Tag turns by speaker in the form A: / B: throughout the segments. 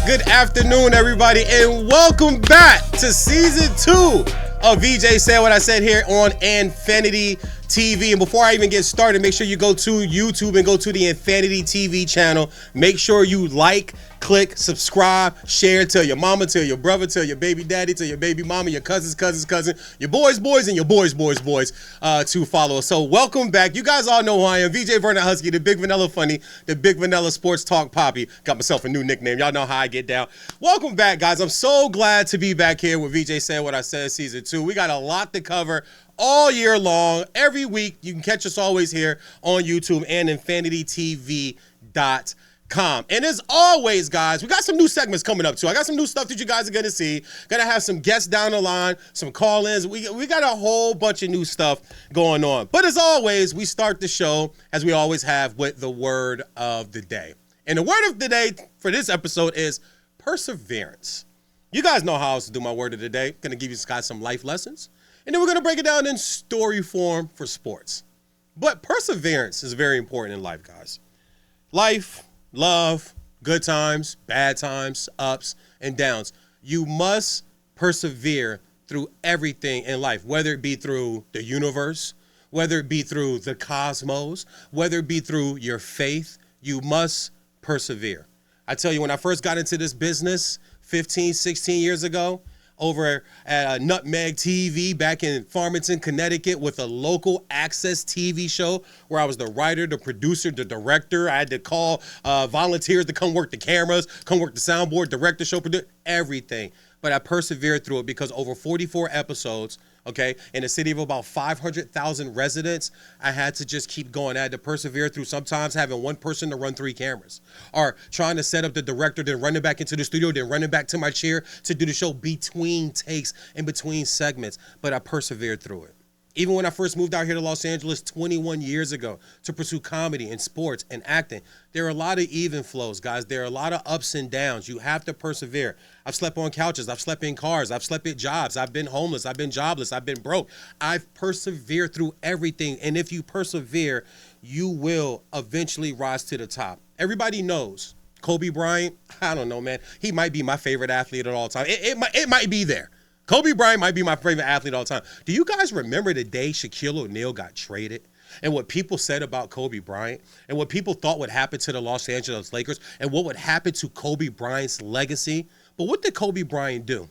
A: Good afternoon, everybody, and welcome back to season 2 of VeeJay Said What I Said here on Infanity TV. And before I even get started, make sure you go to YouTube and go to the Infanity TV channel. Make sure you like, click, subscribe, share, tell your mama, tell your brother, tell your baby daddy, tell your baby mama, your cousins, your boys, and your boys to follow us. So welcome back. You guys all know who I am. VeeJay Vernon Huskey, the Big Vanilla Funny, the Big Vanilla Sports Talk Poppy. Got myself a new nickname. Y'all know how I get down. Welcome back, guys. I'm so glad to be back here with VeeJay Said What I Said season 2. We got a lot to cover all year long. Every week, you can catch us always here on YouTube and InfinityTV.com. And as always, guys, we got some new segments coming up too. I got some new stuff that you guys are gonna see. Gonna have some guests down the line, some call-ins. We got a whole bunch of new stuff going on. But as always, we start the show, as we always have, with the word of the day. And the word of the day for this episode is perseverance. You guys know how I was to do my word of the day. Gonna give you guys some life lessons. And then we're going to break it down in story form for sports. But perseverance is very important in life, guys. Life, love, good times, bad times, ups and downs. You must persevere through everything in life, whether it be through the universe, whether it be through the cosmos, whether it be through your faith. You must persevere. I tell you, when I first got into this business 15, 16 years ago, over at Nutmeg TV back in Farmington, Connecticut, with a local access TV show where I was the writer, the producer, the director. I had to call volunteers to come work the cameras, come work the soundboard, direct the show, produce everything. But I persevered through it because over 44 episodes, okay, in a city of about 500,000 residents, I had to just keep going. I had to persevere through sometimes having one person to run 3 cameras, or trying to set up the director, then running back into the studio, then running back to my chair to do the show between takes and between segments. But I persevered through it. Even when I first moved out here to Los Angeles 21 years ago to pursue comedy and sports and acting, there are a lot of even flows, guys. There are a lot of ups and downs. You have to persevere. I've slept on couches. I've slept in cars. I've slept at jobs. I've been homeless. I've been jobless. I've been broke. I've persevered through everything. And if you persevere, you will eventually rise to the top. Everybody knows Kobe Bryant. I don't know, man. He might be my favorite athlete at all time. It might be there. Kobe Bryant might be my favorite athlete all the time. Do you guys remember the day Shaquille O'Neal got traded and what people said about Kobe Bryant and what people thought would happen to the Los Angeles Lakers and what would happen to Kobe Bryant's legacy? But what did Kobe Bryant do?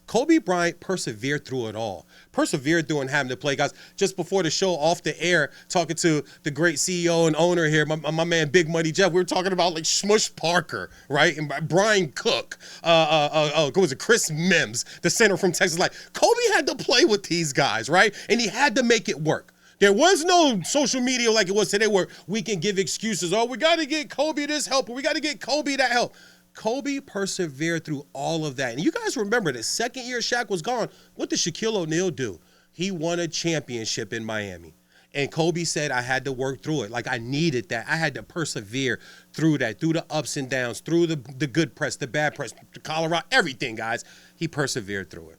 A: Kobe Bryant persevered through it all. Persevered through and having to play, guys. Just before the show, off the air, talking to the great CEO and owner here, my man Big Money Jeff, we were talking about like Smush Parker, right? And Brian Cook, what was it, Chris Mims, the center from Texas. Like, Kobe had to play with these guys, right? And he had to make it work. There was no social media like it was today where we can give excuses. Oh, we got to get Kobe this help, or we got to get Kobe that help. Kobe persevered through all of that. And you guys remember the second year Shaq was gone, what did Shaquille O'Neal do? He won a championship in Miami. And Kobe said, I had to work through it. Like, I needed that. I had to persevere through that, through the ups and downs, through the good press, the bad press, the Colorado, everything, guys. He persevered through it.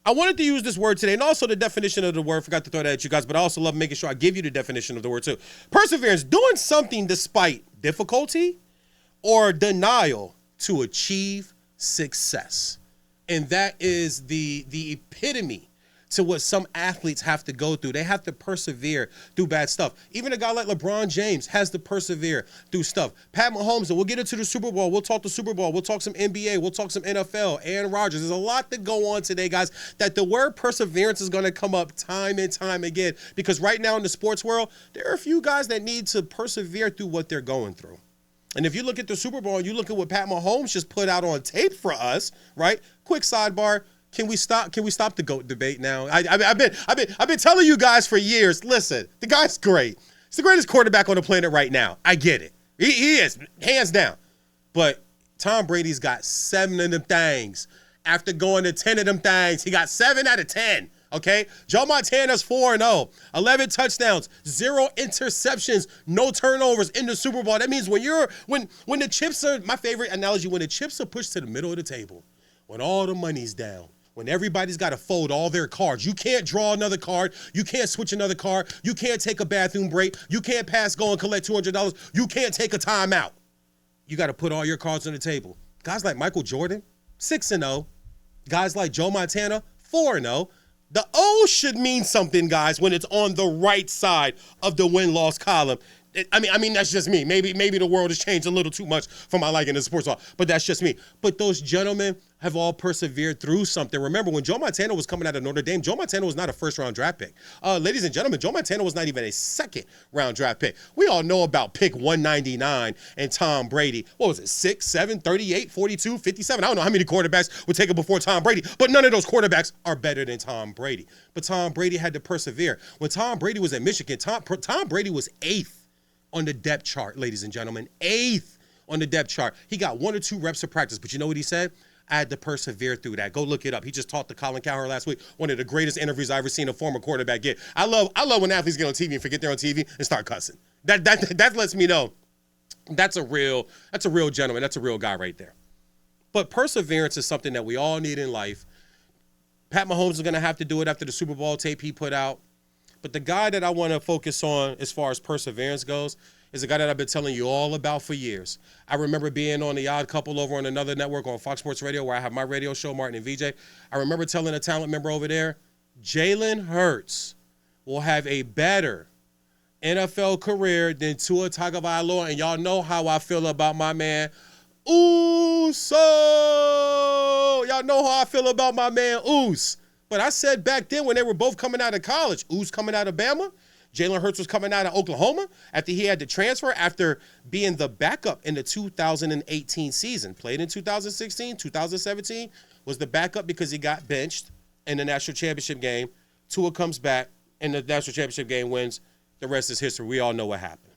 A: I wanted to use this word today, and also the definition of the word. Forgot to throw that at you guys, but I also love making sure I give you the definition of the word too. Perseverance, doing something despite difficulty or denial to achieve success. And that is the epitome to what some athletes have to go through. They have to persevere through bad stuff. Even a guy like LeBron James has to persevere through stuff. Pat Mahomes, and we'll get into the Super Bowl. We'll talk the Super Bowl. We'll talk some NBA. We'll talk some NFL. Aaron Rodgers. There's a lot to go on today, guys, that the word perseverance is going to come up time and time again. Because right now in the sports world, there are a few guys that need to persevere through what they're going through. And if you look at the Super Bowl and you look at what Pat Mahomes just put out on tape for us, right? Quick sidebar. Can we stop the GOAT debate now? I've been telling you guys for years, listen, the guy's great. He's the greatest quarterback on the planet right now. I get it. He is, hands down. But Tom Brady's got 7 of them things. After going to 10 of them things, he got 7 out of 10. Okay, Joe Montana's 4-0, 11 touchdowns, 0 interceptions, no turnovers in the Super Bowl. That means when the chips are, my favorite analogy, when the chips are pushed to the middle of the table, when all the money's down, when everybody's got to fold all their cards, you can't draw another card, you can't switch another card, you can't take a bathroom break, you can't pass go and collect $200, you can't take a timeout. You got to put all your cards on the table. Guys like Michael Jordan, 6-0. Guys like Joe Montana, 4-0. The O should mean something, guys, when it's on the right side of the win-loss column. I mean, that's just me. Maybe the world has changed a little too much for my liking in sports hall, but that's just me. But those gentlemen have all persevered through something. Remember, when Joe Montana was coming out of Notre Dame, Joe Montana was not a first-round draft pick. Ladies and gentlemen, Joe Montana was not even a second-round draft pick. We all know about pick 199 and Tom Brady. What was it, 6, 7, 38, 42, 57? I don't know how many quarterbacks would take it before Tom Brady, but none of those quarterbacks are better than Tom Brady. But Tom Brady had to persevere. When Tom Brady was at Michigan, Tom Brady was 8th on the depth chart, ladies and gentlemen. 8th on the depth chart. He got 1 or 2 reps of practice, but you know what he said? I had to persevere through that. Go look it up. He just talked to Colin Cowherd last week. One of the greatest interviews I've ever seen a former quarterback get. I love when athletes get on TV and forget they're on TV and start cussing. That lets me know that's a real gentleman. That's a real guy right there. But perseverance is something that we all need in life. Pat Mahomes is going to have to do it after the Super Bowl tape he put out. But the guy that I want to focus on as far as perseverance goes is a guy that I've been telling you all about for years. I remember being on The Odd Couple over on another network on Fox Sports Radio where I have my radio show, Martin and VeeJay. I remember telling a talent member over there, Jaylen Hurts will have a better NFL career than Tua Tagovailoa, and y'all know how I feel about my man, Uso. Y'all know how I feel about my man, Us. But I said back then when they were both coming out of college, Us coming out of Bama, Jaylen Hurts was coming out of Oklahoma after he had to transfer after being the backup in the 2018 season. Played in 2016, 2017, was the backup because he got benched in the national championship game. Tua comes back, and the national championship game wins. The rest is history. We all know what happened.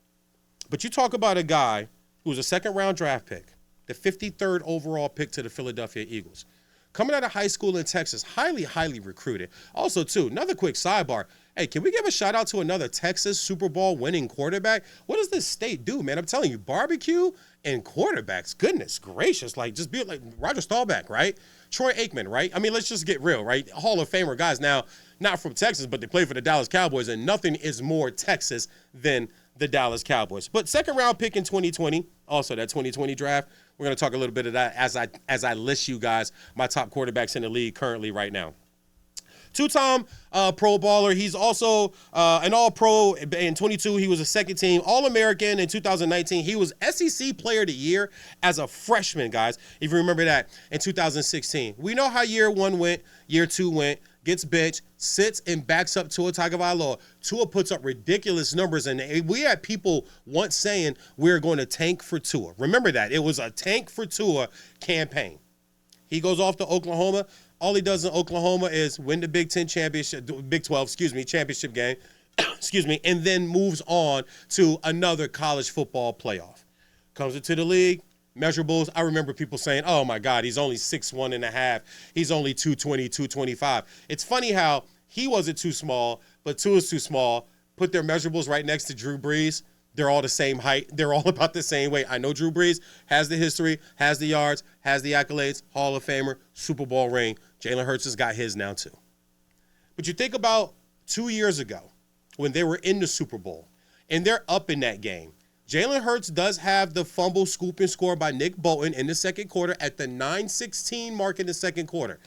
A: But you talk about a guy who was a second-round draft pick, the 53rd overall pick to the Philadelphia Eagles. Coming out of high school in Texas, highly, highly recruited. Also, too, another quick sidebar. Hey, can we give a shout out to another Texas Super Bowl winning quarterback? What does this state do, man? I'm telling you, barbecue and quarterbacks, goodness gracious. Like, just be like Roger Staubach, right? Troy Aikman, right? I mean, let's just get real, right? Hall of Famer guys now, not from Texas, but they play for the Dallas Cowboys, and nothing is more Texas than the Dallas Cowboys. But second round pick in 2020, also that 2020 draft, we're going to talk a little bit of that as I list you guys my top quarterbacks in the league currently right now. Two-time Pro Baller. He's also an All-Pro in 22. He was a second-team All-American in 2019. He was SEC Player of the Year as a freshman, guys, if you remember that, in 2016. We know how year 1 went, year 2 went, gets benched, sits and backs up Tua Tagovailoa. Tua puts up ridiculous numbers, and we had people once saying we're going to tank for Tua. Remember that. It was a tank for Tua campaign. He goes off to Oklahoma. All he does in Oklahoma is win the Big 12 championship game, and then moves on to another college football playoff. Comes into the league, measurables. I remember people saying, oh my God, he's only 6'1.5". He's only 220, 225. It's funny how he wasn't too small, but Tua's too small. Put their measurables right next to Drew Brees. They're all the same height. They're all about the same weight. I know Drew Brees has the history, has the yards, has the accolades, Hall of Famer, Super Bowl ring. Jaylen Hurts has got his now too. But you think about 2 years ago when they were in the Super Bowl and they're up in that game. Jaylen Hurts does have the fumble, scoop, and score by Nick Bolton in the second quarter at the 9:16 mark in the second quarter.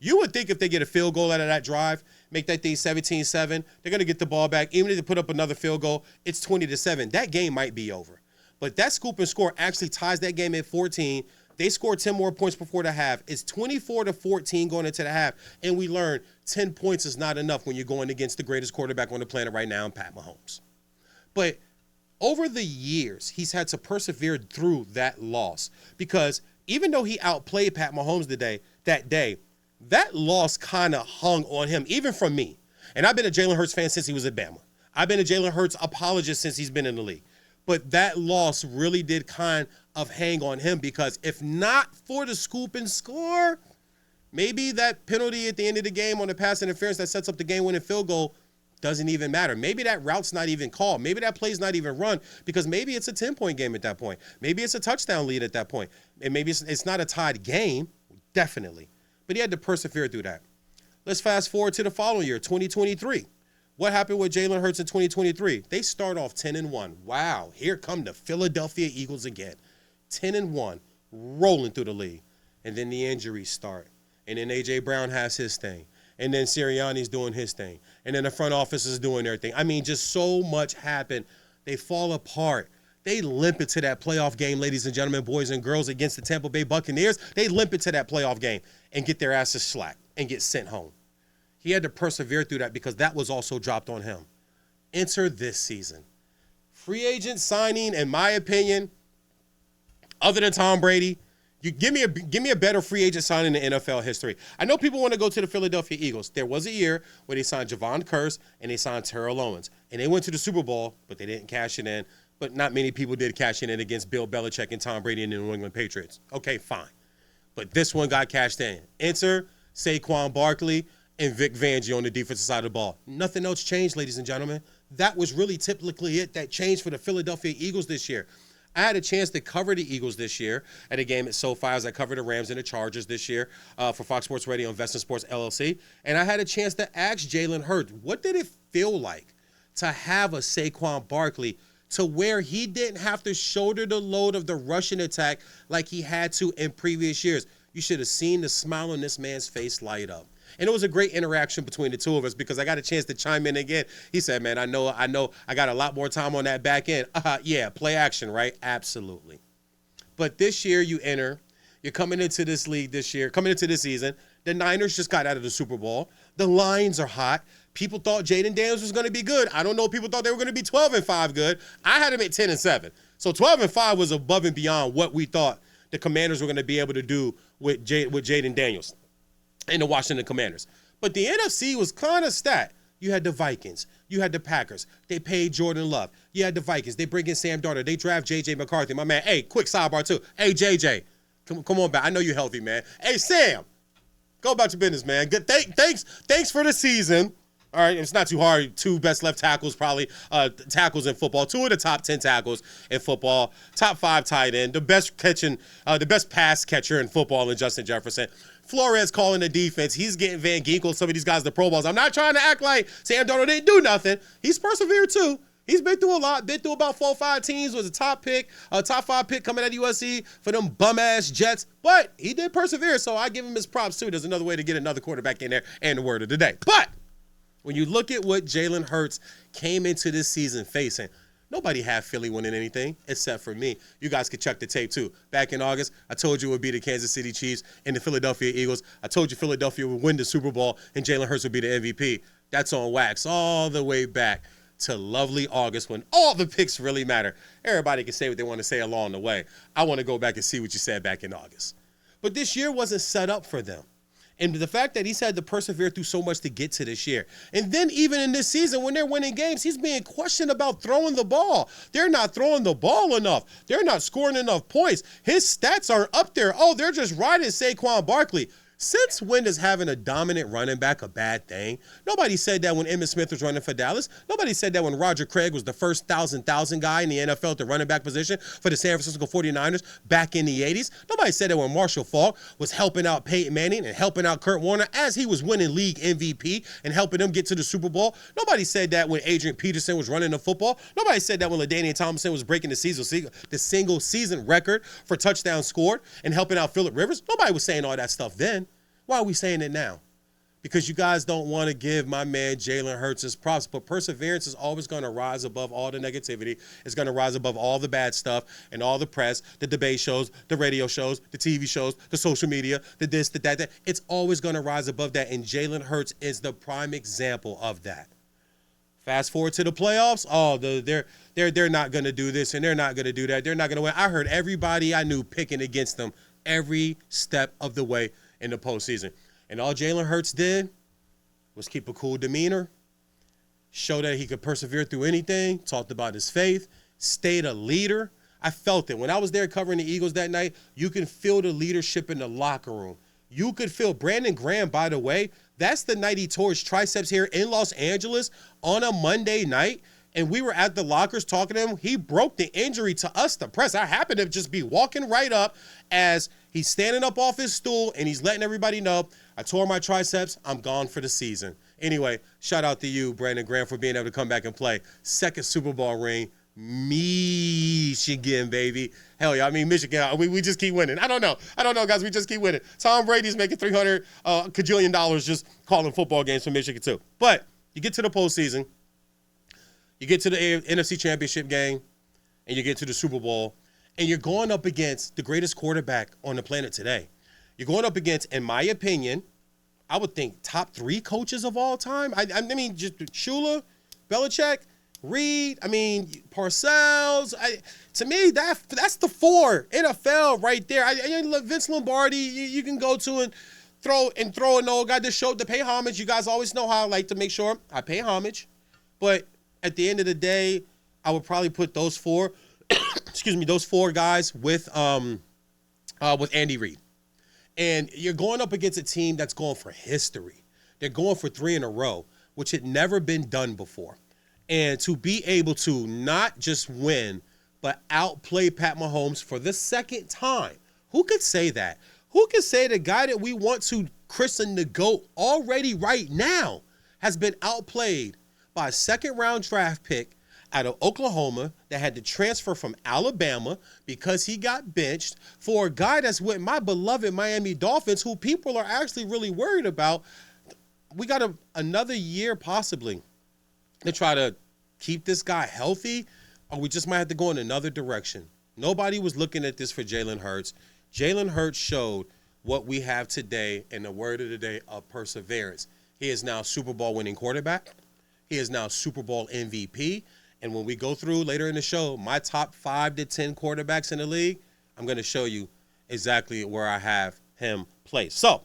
A: You would think if they get a field goal out of that drive, make that thing 17-7, they're going to get the ball back. Even if they put up another field goal, it's 20-7. That game might be over. But that scoop and score actually ties that game at 14. They scored 10 more points before the half. It's 24-14 going into the half. And we learned 10 points is not enough when you're going against the greatest quarterback on the planet right now, Pat Mahomes. But over the years, he's had to persevere through that loss. Because even though he outplayed Pat Mahomes that day, that loss kind of hung on him, even from me. And I've been a Jaylen Hurts fan since he was at Bama. I've been a Jaylen Hurts apologist since he's been in the league. But that loss really did kind of hang on him because if not for the scoop and score, maybe that penalty at the end of the game on the pass interference that sets up the game-winning field goal doesn't even matter. Maybe that route's not even called. Maybe that play's not even run because maybe it's a 10-point game at that point. Maybe it's a touchdown lead at that point. And maybe it's not a tied game, definitely. But he had to persevere through that. Let's fast forward to the following year, 2023. What happened with Jaylen Hurts in 2023? They start off 10-1. Wow, here come the Philadelphia Eagles again. 10-1. rolling through the league. And then the injuries start. And then A.J. Brown has his thing. And then Sirianni's doing his thing. And then the front office is doing their thing. I mean, just so much happened. They fall apart. They limp into that playoff game, ladies and gentlemen, boys and girls, against the Tampa Bay Buccaneers. They limp into that playoff game and get their asses slapped and get sent home. He had to persevere through that because that was also dropped on him. Enter this season. Free agent signing, in my opinion, other than Tom Brady, you give me a better free agent signing in NFL history. I know people want to go to the Philadelphia Eagles. There was a year where they signed Javon Curse and they signed Terrell Owens. And they went to the Super Bowl, but they didn't cash it in. But not many people did cash it in against Bill Belichick and Tom Brady and the New England Patriots. Okay, fine. But this one got cashed in. Enter Saquon Barkley and Vic Fangio on the defensive side of the ball. Nothing else changed, ladies and gentlemen. That was really typically it that changed for the Philadelphia Eagles this year. I had a chance to cover the Eagles this year at a game at SoFi as I covered the Rams and the Chargers this year for Fox Sports Radio and Veston Sports LLC. And I had a chance to ask Jaylen Hurts, what did it feel like to have a Saquon Barkley to where he didn't have to shoulder the load of the rushing attack like he had to in previous years? You should have seen the smile on this man's face light up. And it was a great interaction between the two of us because I got a chance to chime in again. He said, man, I know I got a lot more time on that back end. Yeah, play action, right? Absolutely. But this year you're coming into this league this year, coming into this season. The Niners just got out of the Super Bowl. The lines are hot. People thought Jayden Daniels was going to be good. I don't know. People thought they were going to be 12-5 good. I had him at 10-7. So 12-5 was above and beyond what we thought the Commanders were going to be able to do with Jayden Daniels and the Washington Commanders. But the NFC was kind of stacked. You had the Vikings. You had the Packers. They paid Jordan Love. You had the Vikings. They bring in Sam Darnold. They draft J.J. McCarthy. My man, hey, quick sidebar too. Hey, J.J., come on back. I know you're healthy, man. Hey, Sam, go about your business, man. Good. Thanks for the season. All right, it's not too hard. 2 best left tackles, probably tackles in football. 2 of the top 10 tackles in football. Top 5 tight end. The best pass catcher in football in Justin Jefferson. Flores calling the defense. He's getting Van Ginkel, some of these guys, the Pro Bowls. I'm not trying to act like Sam Darnold didn't do nothing. He's persevered too. He's been through a lot. Been through about 4 or 5 teams. Was a top 5 pick coming out of USC for them bum-ass Jets. But he did persevere, so I give him his props too. There's another way to get another quarterback in there and the word of the day. But when you look at what Jaylen Hurts came into this season facing, nobody had Philly winning anything except for me. You guys could check the tape too. Back in August, I told you it would be the Kansas City Chiefs and the Philadelphia Eagles. I told you Philadelphia would win the Super Bowl and Jaylen Hurts would be the MVP. That's on wax all the way back to lovely August when all the picks really matter. Everybody can say what they want to say along the way. I want to go back and see what you said back in August. But this year wasn't set up for them. And the fact that he's had to persevere through so much to get to this year. And then even in this season, when they're winning games, he's being questioned about throwing the ball. They're not throwing the ball enough. They're not scoring enough points. His stats aren't up there. Oh, they're just riding Saquon Barkley. Since when is having a dominant running back a bad thing? Nobody said that when Emmitt Smith was running for Dallas. Nobody said that when Roger Craig was the first 1,000 guy in the NFL at the running back position for the San Francisco 49ers back in the 80s. Nobody said that when Marshall Faulk was helping out Peyton Manning and helping out Kurt Warner as he was winning league MVP and helping them get to the Super Bowl. Nobody said that when Adrian Peterson was running the football. Nobody said that when LaDainian Tomlinson was breaking the single season record for touchdowns scored and helping out Phillip Rivers. Nobody was saying all that stuff then. Why are we saying it now? Because you guys don't want to give my man Jaylen Hurts his props, but perseverance is always going to rise above all the negativity. It's going to rise above all the bad stuff and all the press, the debate shows, the radio shows, the TV shows, the social media, the this, the that. It's always going to rise above that, and Jaylen Hurts is the prime example of that. Fast forward to the playoffs. Oh, they're not going to do this and they're not going to do that. They're not going to win. I heard everybody I knew picking against them every step of the way in the postseason. And all Jaylen Hurts did was keep a cool demeanor, show that he could persevere through anything, talked about his faith, stayed a leader. I felt it. When I was there covering the Eagles that night, you can feel the leadership in the locker room. You could feel Brandon Graham, by the way, that's the night he tore his triceps here in Los Angeles on a Monday night. And we were at the lockers talking to him. He broke the injury to us, the press. I happened to just be walking right up as he's standing up off his stool and he's letting everybody know, I tore my triceps. I'm gone for the season. Anyway, shout out to you, Brandon Graham, for being able to come back and play. Second Super Bowl ring Michigan, baby. Hell yeah, I mean, Michigan, we just keep winning. I don't know, guys. We just keep winning. Tom Brady's making $300 cajillion just calling football games for Michigan, too. But you get to the postseason, you get to the NFC Championship game, and you get to the Super Bowl, and you're going up against the greatest quarterback on the planet today. You're going up against, in my opinion, I would think top 3 coaches of all time. I mean, just Shula, Belichick, Reed, Parcells. To me, that's the 4 NFL right there. Vince Lombardi, you can go to and throw an old guy to pay homage. You guys always know how I like to make sure I pay homage. But at the end of the day, I would probably put those 4, those 4 guys with Andy Reid. And you're going up against a team that's going for history. They're going for 3 in a row, which had never been done before. And to be able to not just win, but outplay Pat Mahomes for the second time. Who could say that? Who could say the guy that we want to christen the GOAT already right now has been outplayed by a second-round draft pick out of Oklahoma that had to transfer from Alabama because he got benched for a guy that's with my beloved Miami Dolphins, who people are actually really worried about. We got another year possibly to try to keep this guy healthy, or we just might have to go in another direction. Nobody was looking at this for Jaylen Hurts. Jaylen Hurts showed what we have today in the word of the day of perseverance. He is now Super Bowl winning quarterback. He is now Super Bowl MVP. And when we go through later in the show, my top 5 to 10 quarterbacks in the league, I'm going to show you exactly where I have him placed. So,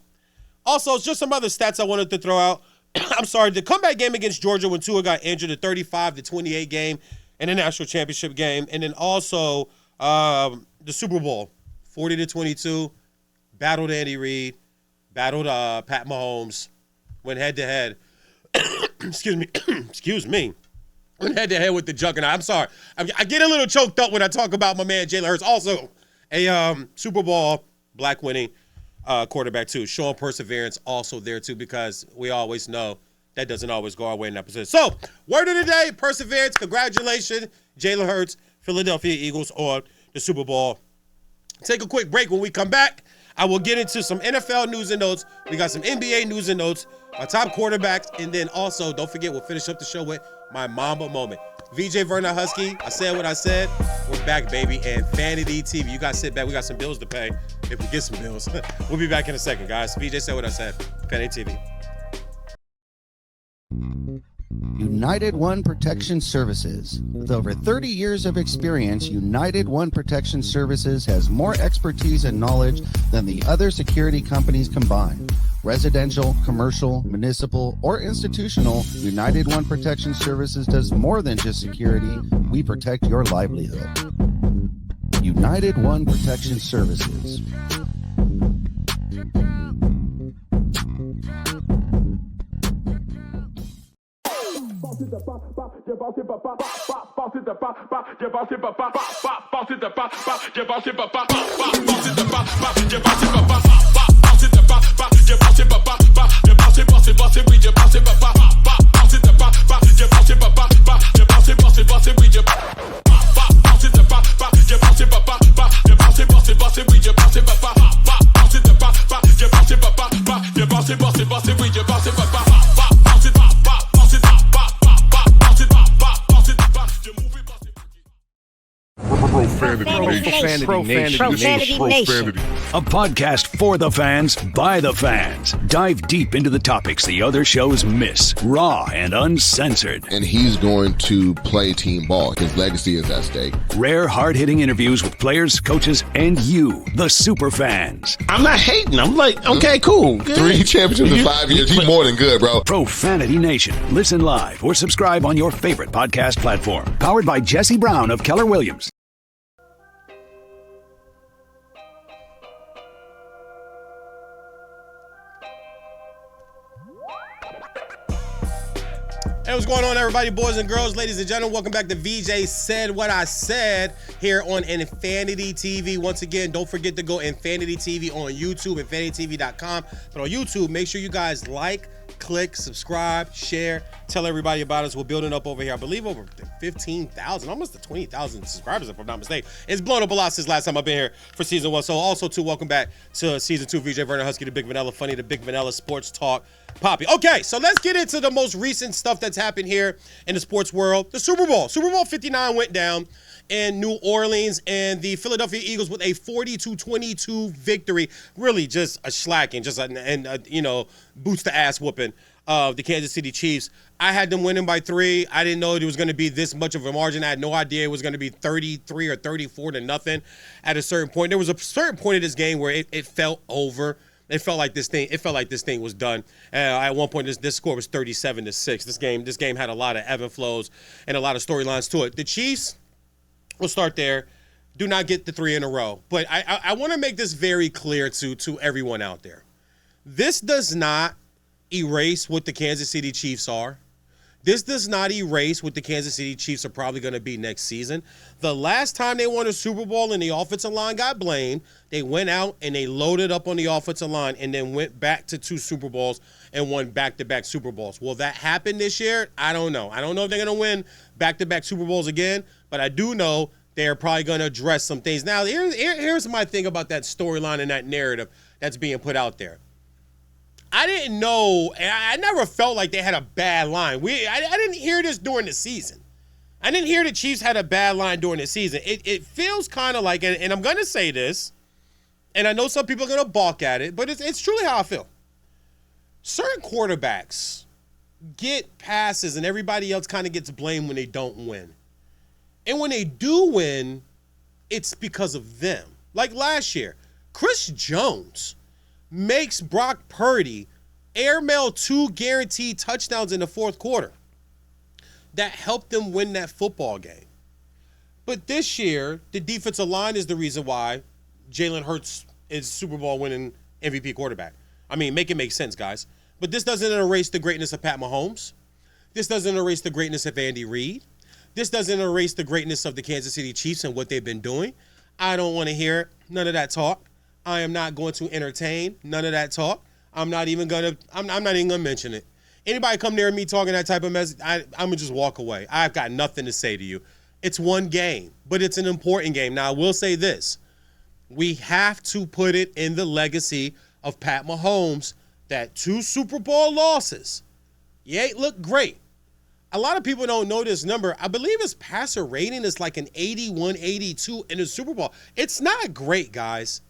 A: also, just some other stats I wanted to throw out. I'm sorry, the comeback game against Georgia when Tua got injured, the 35-28 game in the national championship game, and then also the Super Bowl, 40-22, battled Andy Reid, battled Pat Mahomes, went head-to-head. Excuse me. Went head-to-head with the juggernaut. I'm sorry. I get a little choked up when I talk about my man Jaylen Hurts. Also, a Super Bowl black winning quarterback too. Showing perseverance also there too, because we always know that doesn't always go our way in that position. So, word of the day, perseverance. Congratulations, Jaylen Hurts, Philadelphia Eagles on the Super Bowl. Take a quick break. When we come back, I will get into some NFL news and notes. We got some NBA news and notes, my top quarterbacks, and then also, don't forget, we'll finish up the show with my Mamba moment. VeeJay, Vernon, Huskey, I said what I said. We're back, baby, and Infanity TV. You guys sit back. We got some bills to pay if we get some bills. We'll be back in a second, guys. VeeJay said what I said. Infanity TV.
B: United One Protection Services. With over 30 years of experience, United One Protection Services has more expertise and knowledge than the other security companies combined. Residential, commercial, municipal, or institutional, United One Protection Services does more than just security. We protect your livelihood. United One Protection Services.
C: Profanity Nation. A podcast for the fans, by the fans. Dive deep into the topics the other shows miss. Raw and uncensored.
D: And he's going to play team ball. His legacy is at stake.
C: Rare, hard-hitting interviews with players, coaches, and you, the super fans.
E: I'm not hating. I'm like, okay, cool. Good.
D: 3 championships in 5 years. He's more than good, bro.
C: Profanity Nation. Listen live or subscribe on your favorite podcast platform. Powered by Jesse Brown of Keller Williams.
A: Hey, what's going on, everybody, boys and girls, ladies and gentlemen? Welcome back to VeeJay Said What I Said here on Infanity TV. Once again, don't forget to go Infanity TV on YouTube, infanitytv.com. But on YouTube, make sure you guys like, click, subscribe, share, tell everybody about us. We're building up over here. I believe over 15,000, almost to 20,000 subscribers, if I'm not mistaken. It's blown up a lot since last time I've been here for season 1. So also, too, welcome back to season 2. VeeJay, Vernon, Huskey, the Big Vanilla Funny, the Big Vanilla Sports Talk Poppy. Okay, so let's get into the most recent stuff that's happened here in the sports world. The Super Bowl. Super Bowl 59 went down in New Orleans, and the Philadelphia Eagles with a 40-22 victory. Really just a slacking, just a boots the ass whooping of the Kansas City Chiefs. I had them winning by 3. I didn't know it was going to be this much of a margin. I had no idea it was going to be 33 or 34 to nothing at a certain point. There was a certain point of this game where it felt over. It felt like this thing was done. At one point, this score was 37-6. This game had a lot of ebb and flows and a lot of storylines to it. The Chiefs, we'll start there, do not get the 3 in a row. But I want to make this very clear to everyone out there. This does not erase what the Kansas City Chiefs are. This does not erase what the Kansas City Chiefs are probably going to be next season. The last time they won a Super Bowl and the offensive line got blamed, they went out and they loaded up on the offensive line and then went back to 2 Super Bowls and won back-to-back Super Bowls. Will that happen this year? I don't know. I don't know if they're going to win back-to-back Super Bowls again, but I do know they're probably going to address some things. Now, here's my thing about that storyline and that narrative that's being put out there. I didn't know, and I never felt like they had a bad line. I didn't hear this during the season. I didn't hear the Chiefs had a bad line during the season. It feels kind of like, and I'm going to say this, and I know some people are going to balk at it, but it's truly how I feel. Certain quarterbacks get passes, and everybody else kind of gets blamed when they don't win. And when they do win, it's because of them. Like last year, Chris Jones makes Brock Purdy airmail 2 guaranteed touchdowns in the fourth quarter. That helped them win that football game. But this year, the defensive line is the reason why Jaylen Hurts is Super Bowl winning MVP quarterback. I mean, make it make sense, guys. But this doesn't erase the greatness of Pat Mahomes. This doesn't erase the greatness of Andy Reid. This doesn't erase the greatness of the Kansas City Chiefs and what they've been doing. I don't want to hear none of that talk. I am not going to entertain none of that talk. I'm not even gonna mention it. Anybody come near me talking that type of message, I'm gonna just walk away. I've got nothing to say to you. It's one game, but it's an important game. Now, I will say this. We have to put it in the legacy of Pat Mahomes that 2 Super Bowl losses. He ain't looked great. A lot of people don't know this number. I believe his passer rating is like an 81, 82 in the Super Bowl. It's not great, guys.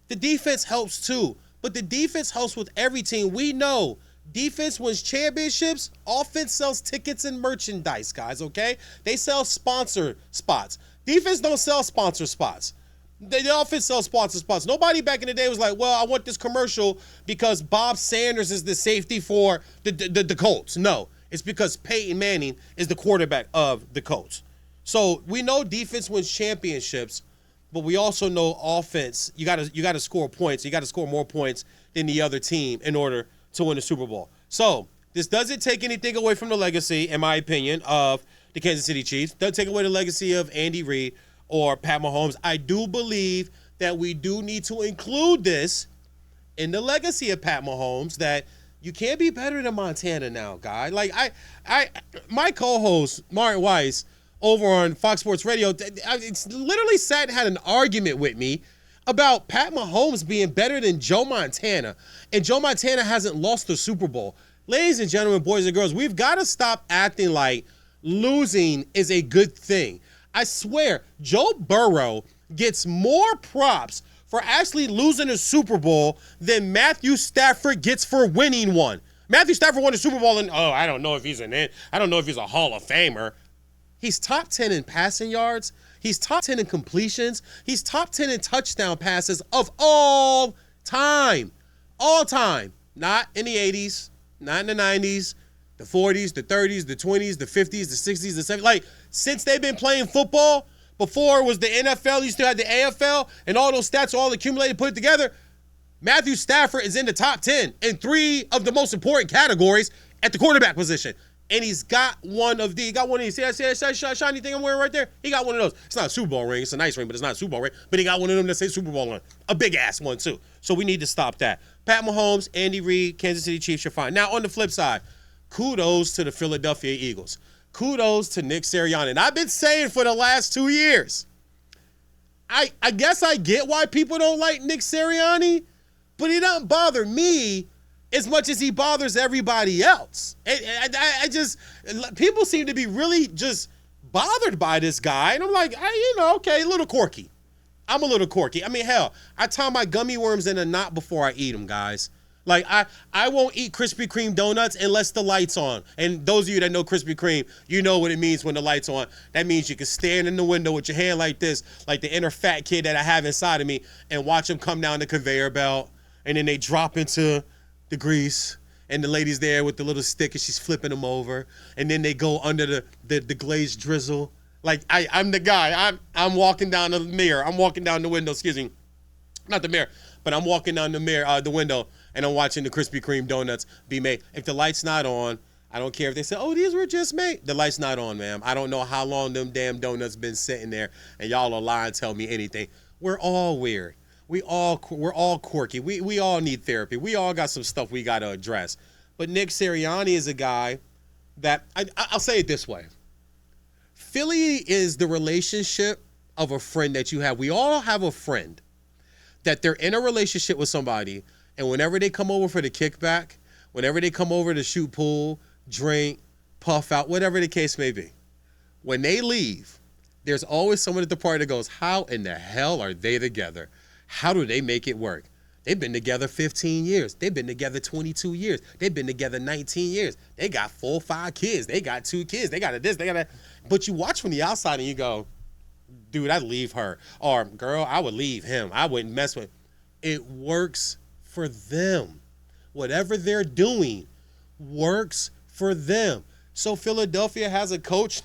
A: The defense helps too, but the defense helps with every team. We know defense wins championships, offense sells tickets and merchandise, guys, okay? They sell sponsor spots. Defense don't sell sponsor spots. The offense sells sponsor spots. Nobody back in the day was like, well, I want this commercial because Bob Sanders is the safety for the Colts. No, it's because Peyton Manning is the quarterback of the Colts. So we know defense wins championships, but we also know offense, you got to score points. You got to score more points than the other team in order to win the Super Bowl. So this doesn't take anything away from the legacy, in my opinion, of the Kansas City Chiefs. Doesn't take away the legacy of Andy Reid or Pat Mahomes. I do believe that we do need to include this in the legacy of Pat Mahomes, that you can't be better than Montana now, guy. Like my co-host, Martin Weiss, over on Fox Sports Radio, it's literally sat and had an argument with me about Pat Mahomes being better than Joe Montana, and Joe Montana hasn't lost the Super Bowl. Ladies and gentlemen, boys and girls, we've got to stop acting like losing is a good thing. I swear, Joe Burrow gets more props for actually losing a Super Bowl than Matthew Stafford gets for winning one. Matthew Stafford won a Super Bowl, and I don't know if he's a Hall of Famer. He's top 10 in passing yards. He's top 10 in completions. He's top 10 in touchdown passes of all time. All time. Not in the 80s, not in the 90s, the 40s, the 30s, the 20s, the 50s, the 60s, the 70s. Like, since they've been playing football, before it was the NFL, you still had the AFL, and all those stats all accumulated, put together, Matthew Stafford is in the top 10 in 3 of the most important categories at the quarterback position. And he's got one of these. He got one of these. See that shiny thing I'm wearing right there? He got one of those. It's not a Super Bowl ring. It's a nice ring, but it's not a Super Bowl ring. But he got one of them that say Super Bowl on it. A big-ass one, too. So we need to stop that. Pat Mahomes, Andy Reid, Kansas City Chiefs, you're fine. Now, on the flip side, kudos to the Philadelphia Eagles. Kudos to Nick Sirianni. And I've been saying for the last 2 years, I guess I get why people don't like Nick Sirianni, but he doesn't bother me as much as he bothers everybody else. I just, people seem to be really just bothered by this guy. And I'm like, okay, a little quirky. I'm a little quirky. I mean, hell, I tie my gummy worms in a knot before I eat them, guys. Like, I won't eat Krispy Kreme donuts unless the light's on. And those of you that know Krispy Kreme, you know what it means when the light's on. That means you can stand in the window with your hand like this, like the inner fat kid that I have inside of me, and watch them come down the conveyor belt, and then they drop into the grease, and the lady's there with the little stick, and she's flipping them over, and then they go under the glazed drizzle. Like, I'm the guy. I'm walking down the mirror. I'm walking down the window, excuse me. Not the mirror, but I'm walking down the window, and I'm watching the Krispy Kreme donuts be made. If the light's not on, I don't care if they say, oh, these were just made. The light's not on, ma'am. I don't know how long them damn donuts been sitting there, and y'all are lying, tell me anything. We're all weird. We're all quirky. We all need therapy. We all got some stuff we got to address. But Nick Sirianni is a guy that, I'll say it this way. Philly is the relationship of a friend that you have. We all have a friend that they're in a relationship with somebody, and whenever they come over for the kickback, whenever they come over to shoot pool, drink, puff out, whatever the case may be, when they leave, there's always someone at the party that goes, how in the hell are they together? How do they make it work? They've been together 15 years. They've been together 22 years. They've been together 19 years. They got 4, 5 kids. They got 2 kids. They got this, they got that. But you watch from the outside and you go, dude, I'd leave her. Or, girl, I would leave him. I wouldn't mess with him. It works for them. Whatever they're doing works for them. So Philadelphia has a coach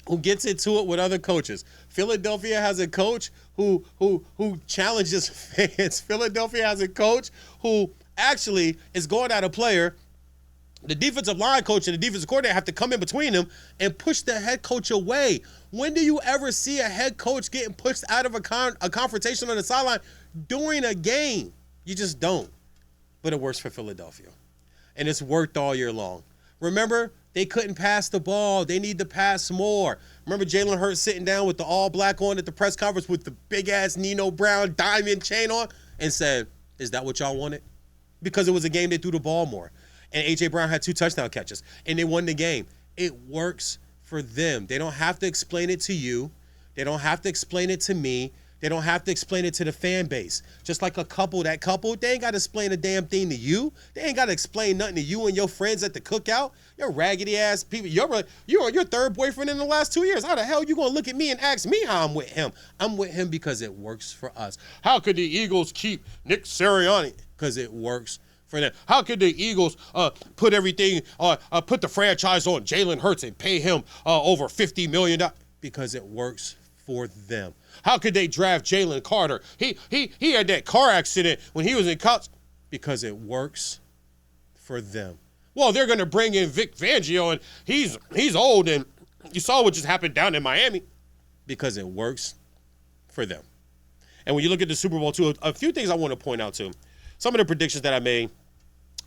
A: who gets into it with other coaches. Philadelphia has a coach who challenges fans. Philadelphia has a coach who actually is going at a player. The defensive line coach and the defensive coordinator have to come in between them and push the head coach away. When do you ever see a head coach getting pushed out of a confrontation on the sideline during a game? You just don't. But it works for Philadelphia. And it's worked all year long. Remember, they couldn't pass the ball. They need to pass more. Remember Jaylen Hurts sitting down with the all-black on at the press conference with the big-ass Nino Brown diamond chain on and said, is that what y'all wanted? Because it was a game they threw the ball more. And A.J. Brown had 2 touchdown catches, and they won the game. It works for them. They don't have to explain it to you. They don't have to explain it to me. They don't have to explain it to the fan base. Just like that couple, they ain't got to explain a damn thing to you. They ain't got to explain nothing to you and your friends at the cookout. You're raggedy-ass people. You're your third boyfriend in the last 2 years. How the hell you going to look at me and ask me how I'm with him? I'm with him because it works for us. How could the Eagles keep Nick Sirianni? Because it works for them. How could the Eagles put everything, put the franchise on Jaylen Hurts and pay him over $50 million? Because it works for them. How could they draft Jalen Carter? He had that car accident when he was in college. Because it works for them. Well, they're going to bring in Vic Fangio, and he's old, and you saw what just happened down in Miami. Because it works for them. And when you look at the Super Bowl, too, a few things I want to point out, too. Some of the predictions that I made,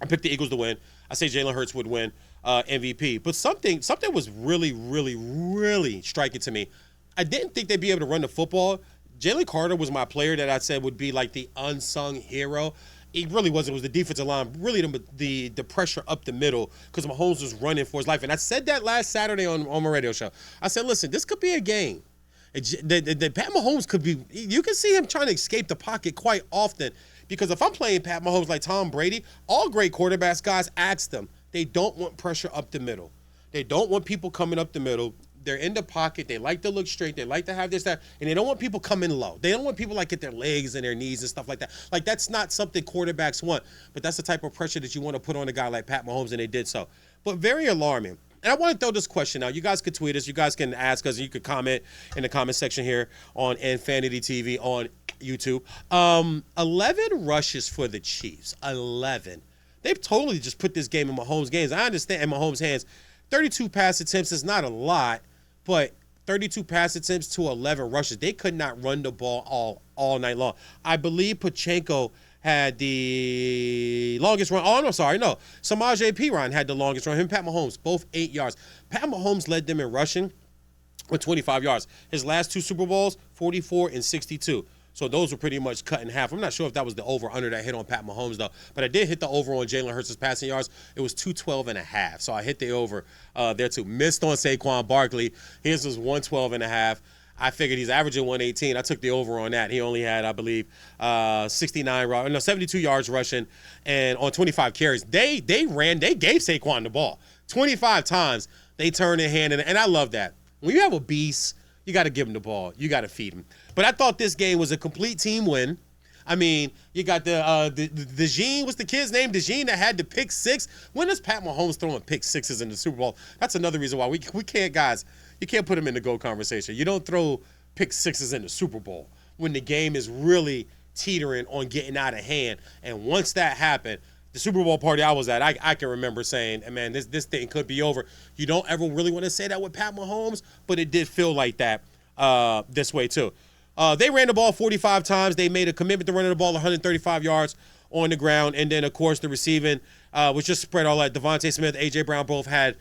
A: I picked the Eagles to win. I say Jaylen Hurts would win MVP. But something was really, really, really striking to me. I didn't think they'd be able to run the football. Jalen Carter was my player that I said would be like the unsung hero. He really wasn't. It was the defensive line, really the pressure up the middle because Mahomes was running for his life. And I said that last Saturday on my radio show. I said, listen, this could be a game. The Pat Mahomes could be – you can see him trying to escape the pocket quite often because if I'm playing Pat Mahomes like Tom Brady, all great quarterbacks, guys, ask them. They don't want pressure up the middle. They don't want people coming up the middle. They're in the pocket. They like to look straight. They like to have this, that, and they don't want people coming low. They don't want people like get their legs and their knees and stuff like that. Like that's not something quarterbacks want, but that's the type of pressure that you want to put on a guy like Pat Mahomes, and they did so. But very alarming. And I want to throw this question out. You guys could tweet us. You guys can ask us. You could comment in the comment section here on Infanity TV on YouTube. 11 rushes for the Chiefs. 11. They've totally just put this game in Mahomes' hands. I understand in Mahomes' hands. 32 pass attempts is not a lot, but 32 pass attempts to 11 rushes. They could not run the ball all night long. I believe Pachenko had the longest run. Oh, no, sorry, no. Samaje Perine had the longest run. Him and Pat Mahomes, both 8 yards. Pat Mahomes led them in rushing with 25 yards. His last 2 Super Bowls, 44 and 62. So those were pretty much cut in half. I'm not sure if that was the over under that hit on Pat Mahomes, though. But I did hit the over on Jaylen Hurts' passing yards. It was 212.5. So I hit the over there, too. Missed on Saquon Barkley. His was 112.5. I figured he's averaging 118. I took the over on that. He only had, I believe, 72 yards rushing, and on 25 carries. They gave Saquon the ball 25 times. They turned their hand in it, and I love that. When you have a beast, you got to give him the ball. You got to feed him. But I thought this game was a complete team win. I mean, you got the Gene, what's the kid's name? The Gene that had the pick 6. When is Pat Mahomes throwing pick 6s in the Super Bowl? That's another reason why we can't, guys. You can't put him in the GOAT conversation. You don't throw pick 6s in the Super Bowl when the game is really teetering on getting out of hand. And once that happened, the Super Bowl party I was at, I can remember saying, man, this thing could be over. You don't ever really want to say that with Pat Mahomes, but it did feel like that this way too. They ran the ball 45 times. They made a commitment to running the ball 135 yards on the ground. And then, of course, the receiving was just spread all that. Devontae Smith, A.J. Brown both had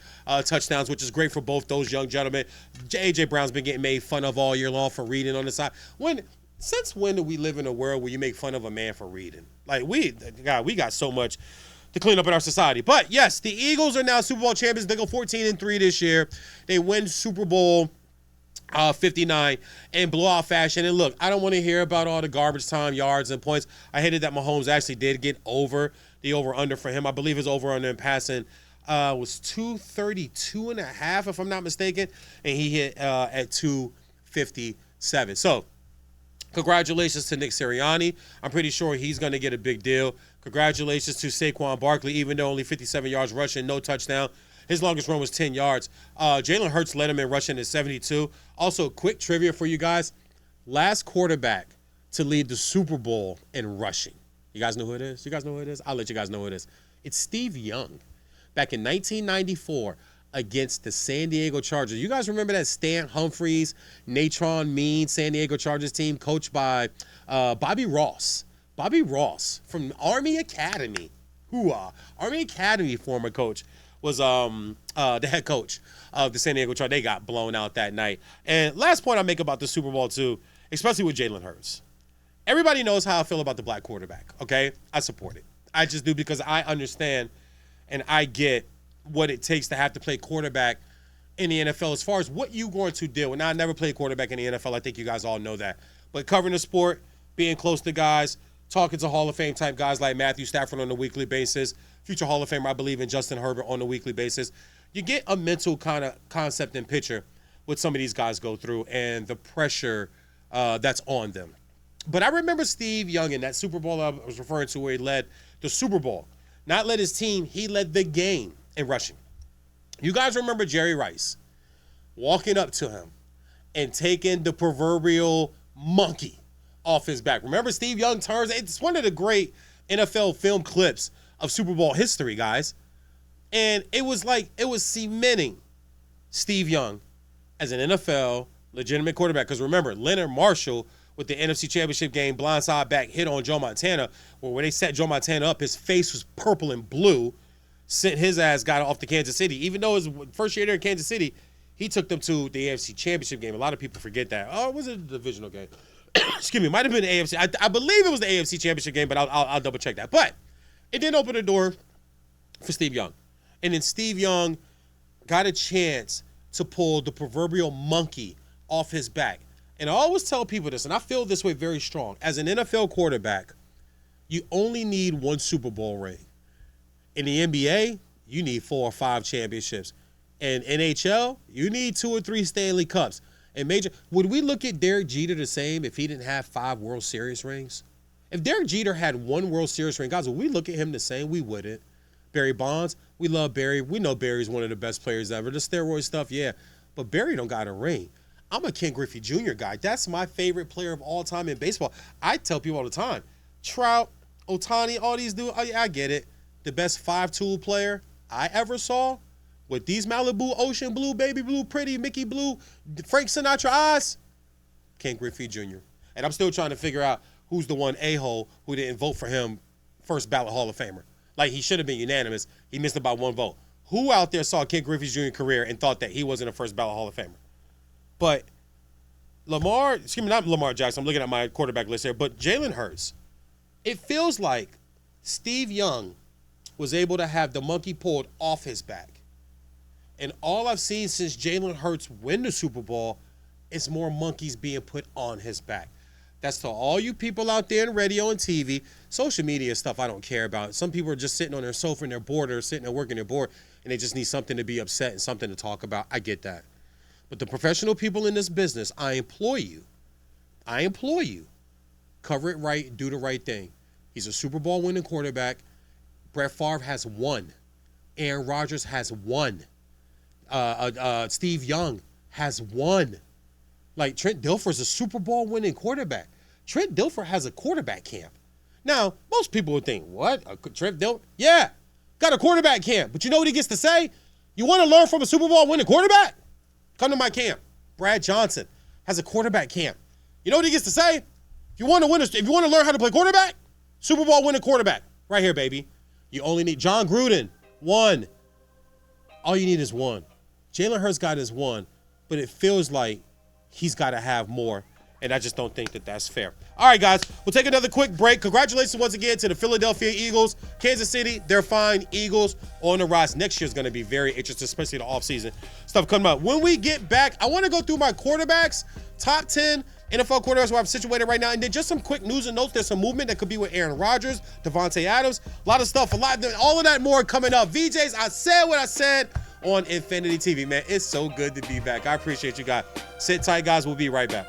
A: touchdowns, which is great for both those young gentlemen. A.J. Brown's been getting made fun of all year long for reading on the side. Since when do we live in a world where you make fun of a man for reading? Like, we got so much to clean up in our society. But, yes, the Eagles are now Super Bowl champions. They go 14-3 this year. They win Super Bowl 59 in blowout fashion. And look, I don't want to hear about all the garbage time yards and points. I hated that Mahomes actually did get over the over-under for him. I believe his over-under in passing was 232.5, if I'm not mistaken, and he hit at 257. So congratulations to Nick Sirianni. I'm pretty sure he's going to get a big deal. Congratulations to Saquon Barkley, even though only 57 yards rushing, no touchdown. His longest run was 10 yards. Jaylen Hurts led him in rushing at 72. Also, quick trivia for you guys. Last quarterback to lead the Super Bowl in rushing. You guys know who it is? I'll let you guys know who it is. It's Steve Young. Back in 1994 against the San Diego Chargers. You guys remember that Stan Humphries, Natron Mean San Diego Chargers team coached by Bobby Ross. Bobby Ross from Army Academy. Army Academy former coach. Was the head coach of the San Diego Chargers. They got blown out that night. And last point I make about the Super Bowl, too, especially with Jaylen Hurts. Everybody knows how I feel about the black quarterback, okay? I support it. I just do because I understand and I get what it takes to have to play quarterback in the NFL as far as what you're going to do. And I never played quarterback in the NFL. I think you guys all know that. But covering the sport, being close to guys, talking to Hall of Fame type guys like Matthew Stafford on a weekly basis, future Hall of Famer, I believe in Justin Herbert on a weekly basis. You get a mental kind of concept and picture what some of these guys go through and the pressure that's on them. But I remember Steve Young in that Super Bowl I was referring to where he led the Super Bowl. Not led his team, he led the game in rushing. You guys remember Jerry Rice walking up to him and taking the proverbial monkey off his back. Remember Steve Young turns? It's one of the great NFL film clips of Super Bowl history, guys. And it was cementing Steve Young as an NFL legitimate quarterback. Because remember, Leonard Marshall with the NFC Championship game blindside back hit on Joe Montana, where when they set Joe Montana up, his face was purple and blue. Sent his ass got off to Kansas City. Even though his first year there in Kansas City, he took them to the AFC Championship game. A lot of people forget that. Oh, was it a divisional game? Excuse me, it might have been the AFC. I believe it was the AFC Championship game, but I'll double check that. But it did open the door for Steve Young. And then Steve Young got a chance to pull the proverbial monkey off his back. And I always tell people this, and I feel this way very strong. As an NFL quarterback, you only need one Super Bowl ring. In the NBA, you need 4 or 5 championships. In NHL, you need 2 or 3 Stanley Cups. And would we look at Derek Jeter the same if he didn't have 5 World Series rings? If Derek Jeter had 1 World Series ring, guys, would we look at him the same? We wouldn't. Barry Bonds, we love Barry. We know Barry's one of the best players ever. The steroid stuff, yeah. But Barry don't got a ring. I'm a Ken Griffey Jr. guy. That's my favorite player of all time in baseball. I tell people all the time, Trout, Ohtani, all these dudes, oh yeah, I get it. The best 5-tool player I ever saw with these Malibu, ocean blue, baby blue, pretty, Mickey blue, Frank Sinatra eyes, Ken Griffey Jr. And I'm still trying to figure out who's the one a-hole who didn't vote for him first ballot Hall of Famer. Like, he should have been unanimous. He missed it by 1 vote. Who out there saw Ken Griffey Jr. career and thought that he wasn't a first ballot Hall of Famer? But not Lamar Jackson, I'm looking at my quarterback list here, but Jaylen Hurts. It feels like Steve Young was able to have the monkey pulled off his back. And all I've seen since Jaylen Hurts win the Super Bowl is more monkeys being put on his back. That's to all you people out there in radio and TV. Social media stuff I don't care about. Some people are just sitting on their sofa and they're bored, or sitting there working their board, and they just need something to be upset and something to talk about. I get that. But the professional people in this business, I implore you, cover it right, do the right thing. He's a Super Bowl winning quarterback. Brett Favre has won. Aaron Rodgers has won. Steve Young has won. Like, Trent Dilfer's a Super Bowl winning quarterback. Trent Dilfer has a quarterback camp. Now, most people would think, what? Trent Dilfer? Yeah, got a quarterback camp. But you know what he gets to say? You want to learn from a Super Bowl winning quarterback? Come to my camp. Brad Johnson has a quarterback camp. You know what he gets to say? If you want to learn how to play quarterback, Super Bowl winning quarterback. Right here, baby. You only need John Gruden, 1. All you need is 1. Jaylen Hurts got his 1, but it feels like he's got to have more, and I just don't think that that's fair. All right, guys, we'll take another quick break. Congratulations once again to the Philadelphia Eagles. Kansas City, they're fine. Eagles on the rise. Next year's going to be very interesting, especially the offseason stuff coming up. When we get back, I want to go through my quarterbacks, top 10 NFL quarterbacks where I'm situated right now, and then just some quick news and notes. There's some movement that could be with Aaron Rodgers, Devontae Adams, a lot of stuff, all of that more coming up. VeeJays, I said what I said on Infanity TV, man. It's so good to be back. I appreciate you guys. Sit tight, guys. We'll be right back.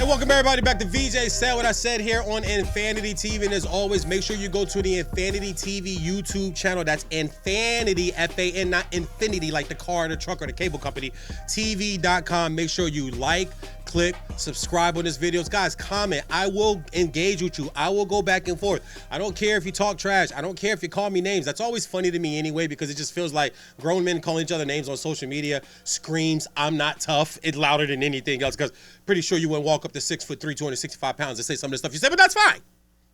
A: Welcome everybody back to VeeJay. Said what I said here on Infanity TV, and as always, make sure you go to the Infanity TV YouTube channel. That's Infanity, F-A-N, not Infinity, like the car, the truck, or the cable company. TV.com. Make sure you like, click, subscribe on this videos. Guys, comment. I will engage with you. I will go back and forth. I don't care if you talk trash. I don't care if you call me names. That's always funny to me anyway, because it just feels like grown men calling each other names on social media screams I'm not tough. It's louder than anything else, because pretty sure you wouldn't walk up to 6'3", 265 pounds and say some of the stuff you said, but that's fine.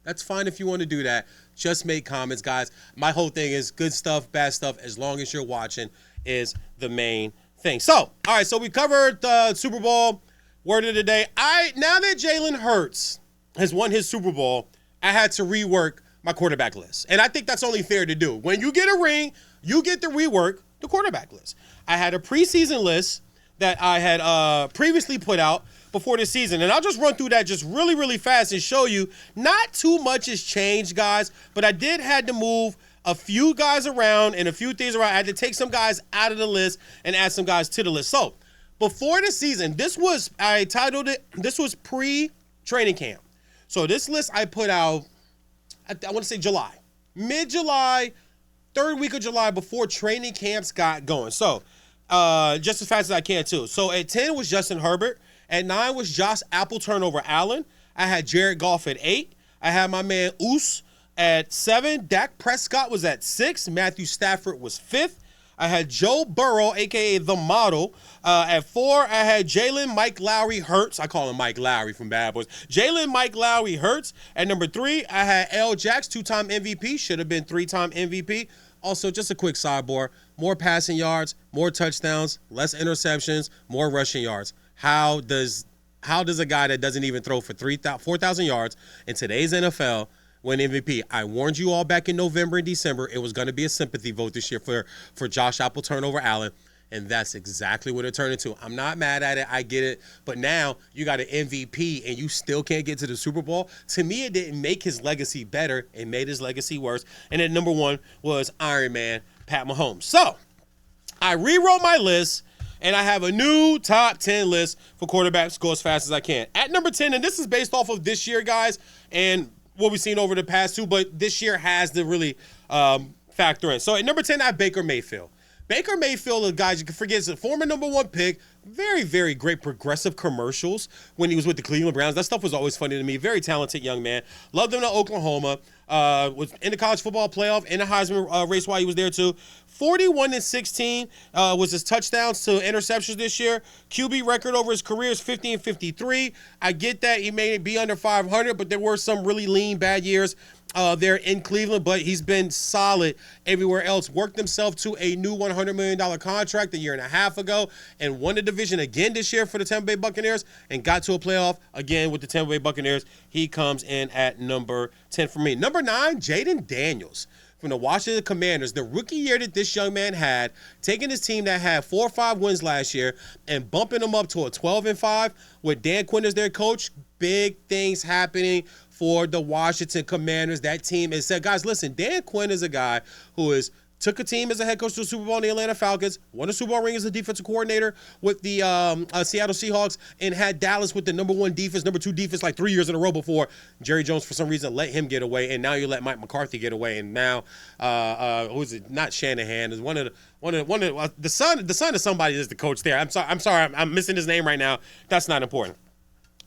A: That's fine if you want to do that. Just make comments, guys. My whole thing is good stuff, bad stuff, as long as you're watching is the main thing. So, all right, so we covered the Super Bowl. Word of the day. Now that Jaylen Hurts has won his Super Bowl, I had to rework my quarterback list. And I think that's only fair to do. When you get a ring, you get to rework the quarterback list. I had a preseason list that I had previously put out before the season. And I'll just run through that just really, really fast and show you not too much has changed, guys, but I did had to move a few guys around and a few things around. I had to take some guys out of the list and add some guys to the list. So before the season, I titled it, this was pre-training camp. So this list I put out, I want to say July. Mid-July, third week of July, before training camps got going. So just as fast as I can, too. So at 10 was Justin Herbert. At 9 was Josh Apple turnover Allen. I had Jared Goff at 8. I had my man Oos at 7. Dak Prescott was at 6. Matthew Stafford was 5th. I had Joe Burrow, a.k.a. The Model. At 4, I had Jaylen Mike Lowry Hurts. I call him Mike Lowry from Bad Boys. Jaylen Mike Lowry Hurts. At number 3, I had L. Jax, 2-time MVP. Should have been 3-time MVP. Also, just a quick sidebar. More passing yards, more touchdowns, less interceptions, more rushing yards. How does a guy that doesn't even throw for 4,000 yards in today's NFL win MVP? I warned you all back in November and December it was going to be a sympathy vote this year for Josh Apple turnover Allen, and that's exactly what it turned into. I'm not mad at it. I get it. But now you got an MVP and you still can't get to the Super Bowl. To me, it didn't make his legacy better. It made his legacy worse. And then number 1 was Iron Man, Pat Mahomes. So I rewrote my list, and I have a new top 10 list for quarterbacks. Go as fast as I can. At number 10, and this is based off of this year, guys, and what we've seen over the past 2, but this year has to really factor in. So at number 10, I have Baker Mayfield. Baker Mayfield, guys, you can forget, is a former number 1 pick. Very, very great progressive commercials when he was with the Cleveland Browns. That stuff was always funny to me. Very talented young man. Loved him in Oklahoma. Was in the college football playoff, in the Heisman race while he was there too. 41-16 was his touchdowns to interceptions this year. QB record over his career is 50-53. I get that he may be under 500, but there were some really lean, bad years there in Cleveland, but he's been solid everywhere else. Worked himself to a new $100 million contract a year and a half ago and won the division again this year for the Tampa Bay Buccaneers and got to a playoff again with the Tampa Bay Buccaneers. He comes in at number 10 for me. Number 9, Jaden Daniels from the Washington Commanders. The rookie year that this young man had, taking his team that had 4 or 5 wins last year and bumping them up to a 12-5 with Dan Quinn as their coach. Big things happening for the Washington Commanders. That team has said, guys, listen, Dan Quinn is a guy who took a team as a head coach to the Super Bowl in the Atlanta Falcons, won a Super Bowl ring as a defensive coordinator with the Seattle Seahawks, and had Dallas with the number 1 defense, number 2 defense like 3 years in a row before Jerry Jones, for some reason, let him get away, and now you let Mike McCarthy get away, and now who is it? Not Shanahan, is one of the son of somebody is the coach there. I'm sorry, I'm missing his name right now. That's not important.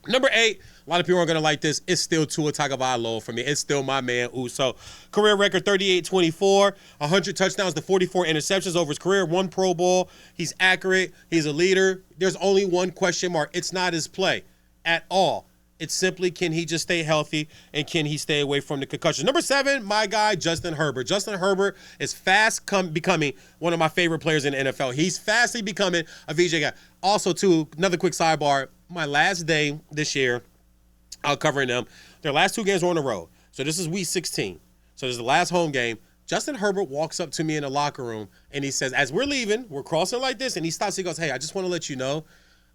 A: Number 8, a lot of people are going to like this. It's still Tua Tagovailoa for me. It's still my man, Uso. Career record 38-24, 100 touchdowns to 44 interceptions over his career, 1 Pro Bowl. He's accurate. He's a leader. There's only one question mark. It's not his play at all. It's simply, can he just stay healthy and can he stay away from the concussion? Number 7, my guy, Justin Herbert. Justin Herbert is becoming one of my favorite players in the NFL. He's fastly becoming a VeeJay guy. Also, too, another quick sidebar. My last day this year, covering them, their last 2 games were on the road. So this is week 16. So this is the last home game. Justin Herbert walks up to me in the locker room, and he says, as we're leaving, we're crossing like this, and he stops. He goes, hey, I just want to let you know,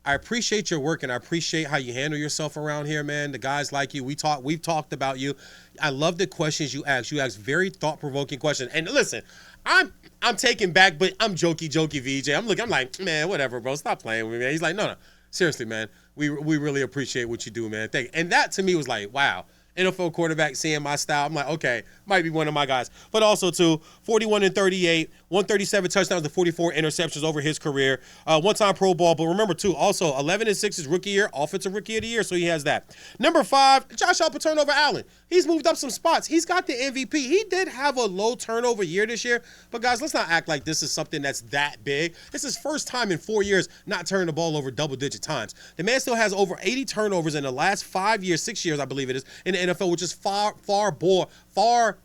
A: I appreciate your work, and I appreciate how you handle yourself around here, man. The guys like you. We've talked about you. I love the questions you ask. You ask very thought-provoking questions. And listen, I'm taken back, but I'm jokey VeeJay. I'm like, man, whatever, bro. Stop playing with me, man. He's like, no. Seriously, man. We really appreciate what you do, man. Thank you. And that to me was like, wow. NFL quarterback seeing my style. I'm like, okay, might be one of my guys. But also, too, 41-38, 137 touchdowns to 44 interceptions over his career. 1-time Pro Bowl. But remember, too, also 11-6 his rookie year, offensive rookie of the year, so he has that. Number 5, Josh Allen turnover Allen. He's moved up some spots. He's got the MVP. He did have a low turnover year this year. But, guys, let's not act like this is something that's that big. This is his first time in 4 years not turning the ball over double-digit times. The man still has over 80 turnovers in the last 5 years, 6 years, I believe it is, in the NFL, which is far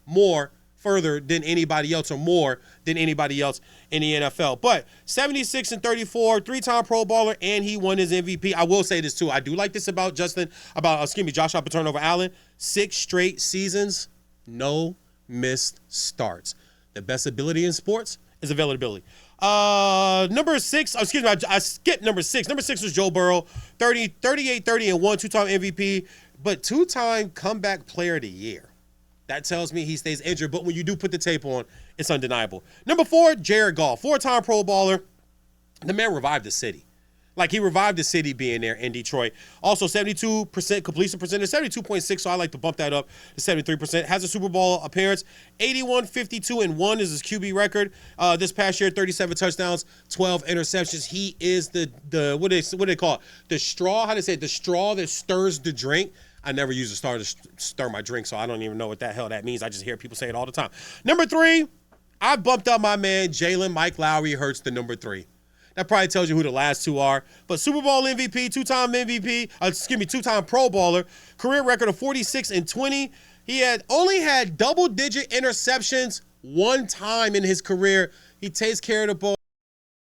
A: more further than anybody else, or more than anybody else in the NFL. But 76-34, 3-time Pro Bowler, and he won his MVP. I will say this too. I do like this about Josh Allen turnover Allen. 6 straight seasons, no missed starts. The best ability in sports is availability. Number 6, I skipped number 6. Number 6 was Joe Burrow, 38-30 and 1, 2-time MVP, but 2-time comeback player of the year. That tells me he stays injured, but when you do put the tape on, it's undeniable. Number 4, Jared Goff, 4-time Pro Bowler. The man revived the city. Like, he revived the city being there in Detroit. Also, 72% completion percentage, 72.6, so I like to bump that up to 73%. Has a Super Bowl appearance. 81-52 and 1 is his QB record. This past year, 37 touchdowns, 12 interceptions. He is the what do they call it? The straw, how do they say it? The straw that stirs the drink. I never use a straw to stir my drink, so I don't even know what the hell that means. I just hear people say it all the time. Number 3, I bumped up my man Jaylen Mike Lowry Hurts to number 3. That probably tells you who the last two are. But Super Bowl MVP, two-time Pro Bowler, career record of 46-20. He had only had double-digit interceptions one time in his career. He takes care of the ball.